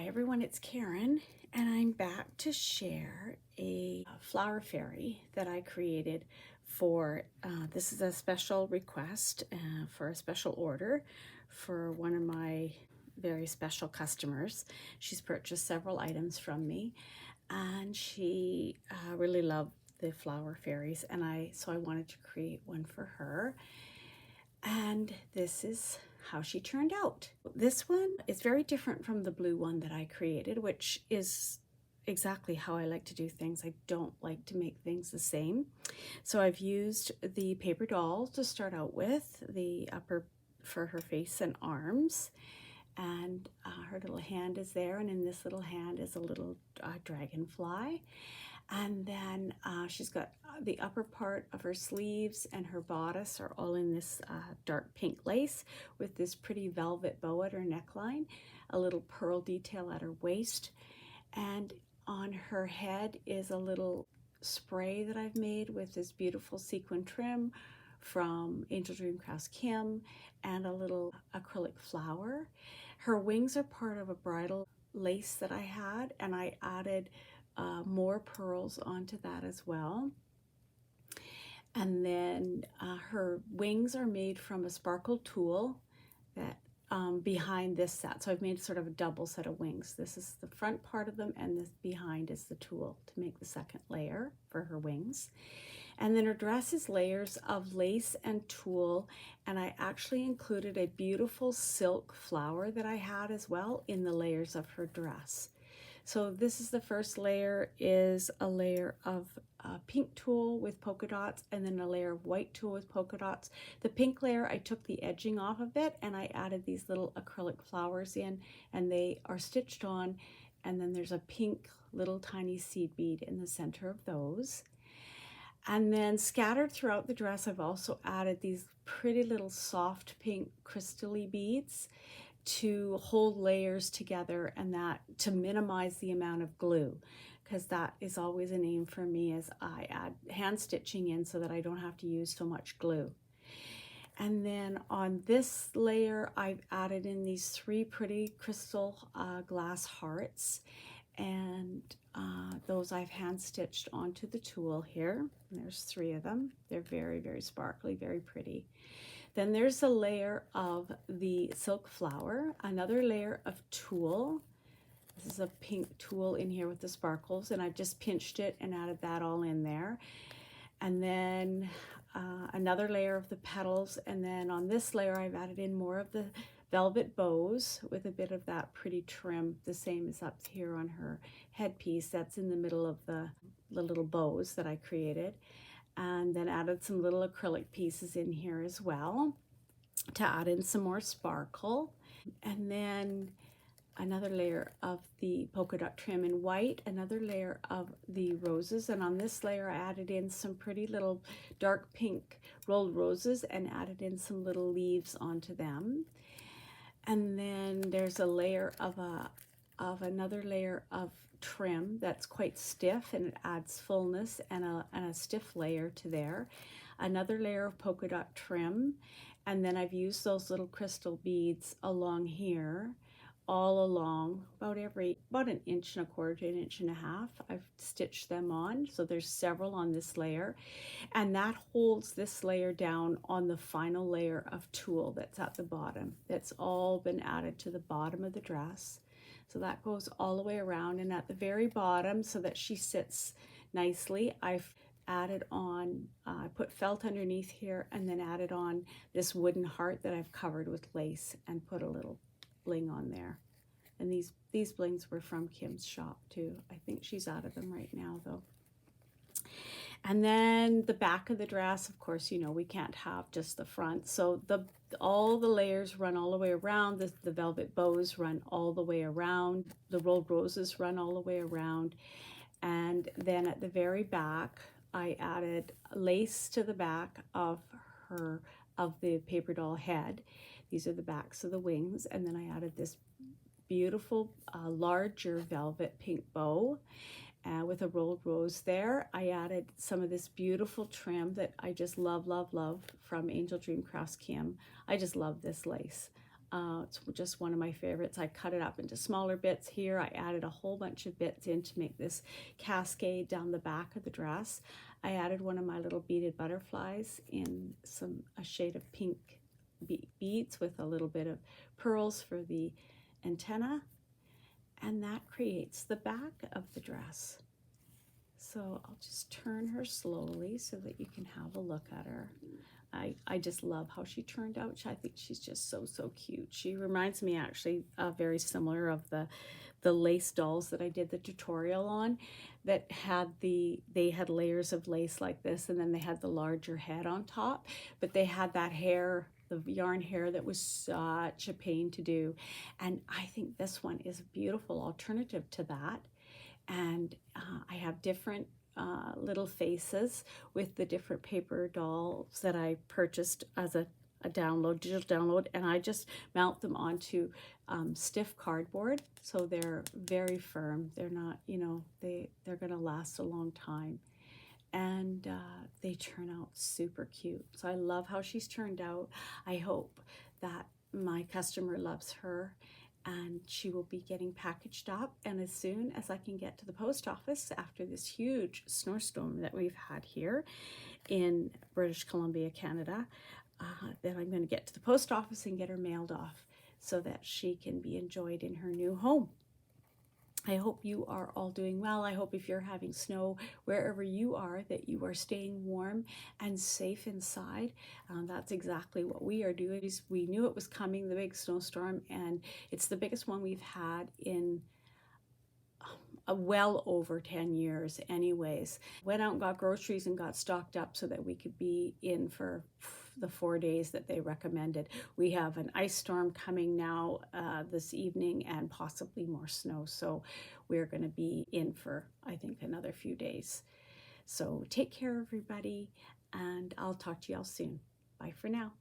everyone, it's Karen, and I'm back to share a flower fairy that I created for, this is a special request for a special order for one of my very special customers. She's purchased several items from me, and she really loved the flower fairies, and so I wanted to create one for her. And this is how she turned out. This one is very different from the blue one that I created, which is exactly how I like to do things. I don't like to make things the same. So I've used the paper doll to start out with, the upper for her face and arms. And her little hand is there, and in this little hand is a little dragonfly. And then she's got the upper part of her sleeves and her bodice are all in this dark pink lace with this pretty velvet bow at her neckline, a little pearl detail at her waist, and on her head is a little spray that I've made with this beautiful sequin trim from Angel Dream Crafts Kim and a little acrylic flower. Her wings are part of a bridal lace that I had, and I added more pearls onto that as well. And then her wings are made from a sparkle tulle that behind this set. So I've made sort of a double set of wings. This is the front part of them, and this behind is the tulle to make the second layer for her wings. And then her dress is layers of lace and tulle, and I actually included a beautiful silk flower that I had as well in the layers of her dress. So this is the first layer, is a layer of pink tulle with polka dots, and then a layer of white tulle with polka dots. The pink layer, I took the edging off of it and I added these little acrylic flowers in, and they are stitched on, and then there's a pink little tiny seed bead in the center of those. And then scattered throughout the dress, I've also added these pretty little soft pink crystally beads to hold layers together, and that to minimize the amount of glue, because that is always an aim for me as I add hand stitching in so that I don't have to use so much glue. And then on this layer, I've added in these three pretty crystal glass hearts, and those I've hand stitched onto the tulle here. And there's three of them. They're very, very sparkly, very pretty. Then there's a layer of the silk flower, another layer of tulle. This is a pink tulle in here with the sparkles, and I've just pinched it and added that all in there. And then another layer of the petals, and then on this layer I've added in more of the velvet bows with a bit of that pretty trim, the same as up here on her headpiece. That's in the middle of the little bows that I created. And then added some little acrylic pieces in here as well to add in some more sparkle. And then another layer of the polka dot trim in white, another layer of the roses, and on this layer I added in some pretty little dark pink rolled roses and added in some little leaves onto them. And then there's a layer of another layer of trim that's quite stiff, and it adds fullness and a stiff layer to there. Another layer of polka dot trim, and then I've used those little crystal beads along here, all along, about an inch and a quarter to an inch and a half. I've stitched them on, so there's several on this layer, and that holds this layer down on the final layer of tulle that's at the bottom. That's all been added to the bottom of the dress. So that goes all the way around, and at the very bottom, so that she sits nicely, I've added on, I put felt underneath here, and then added on this wooden heart that I've covered with lace and put a little bling on there. And these blings were from Kim's shop too. I think she's out of them right now though. And then the back of the dress, of course, you know, we can't have just the front. So all the layers run all the way around. The velvet bows run all the way around. The rolled roses run all the way around. And then at the very back, I added lace to the back of the paper doll head. These are the backs of the wings. And then I added this beautiful, larger velvet pink bow. With a rolled rose there. I added some of this beautiful trim that I just love, love, love from Angel Dream Crafts Kim. I just love this lace. It's just one of my favorites. I cut it up into smaller bits here. I added a whole bunch of bits in to make this cascade down the back of the dress. I added one of my little beaded butterflies in a shade of pink beads with a little bit of pearls for the antenna, and that creates the back of the dress. So I'll just turn her slowly so that you can have a look at her. I just love how she turned out. I think she's just so cute. She reminds me actually very similar of the lace dolls that I did the tutorial on, that had they had layers of lace like this, and then they had the larger head on top, but they had that hair, the yarn hair, that was such a pain to do. And I think this one is a beautiful alternative to that. And I have different little faces with the different paper dolls that I purchased as a download, digital download, and I just mount them onto stiff cardboard, so they're very firm. They're not, you know, they're gonna last a long time, and they turn out super cute. So I love how she's turned out. I hope that my customer loves her, and she will be getting packaged up, and as soon as I can get to the post office after this huge snowstorm that we've had here in British Columbia, Canada, then I'm going to get to the post office and get her mailed off so that she can be enjoyed in her new home. I hope you are all doing well. I hope if you're having snow wherever you are, that you are staying warm and safe inside. That's exactly what we are doing. We knew it was coming, the big snowstorm, and it's the biggest one we've had in well over 10 years anyways. Went out and got groceries and got stocked up so that we could be in for the 4 days that they recommended. We have an ice storm coming now this evening, and possibly more snow, so we're going to be in for, I think, another few days. So take care, everybody, and I'll talk to y'all soon. Bye for now.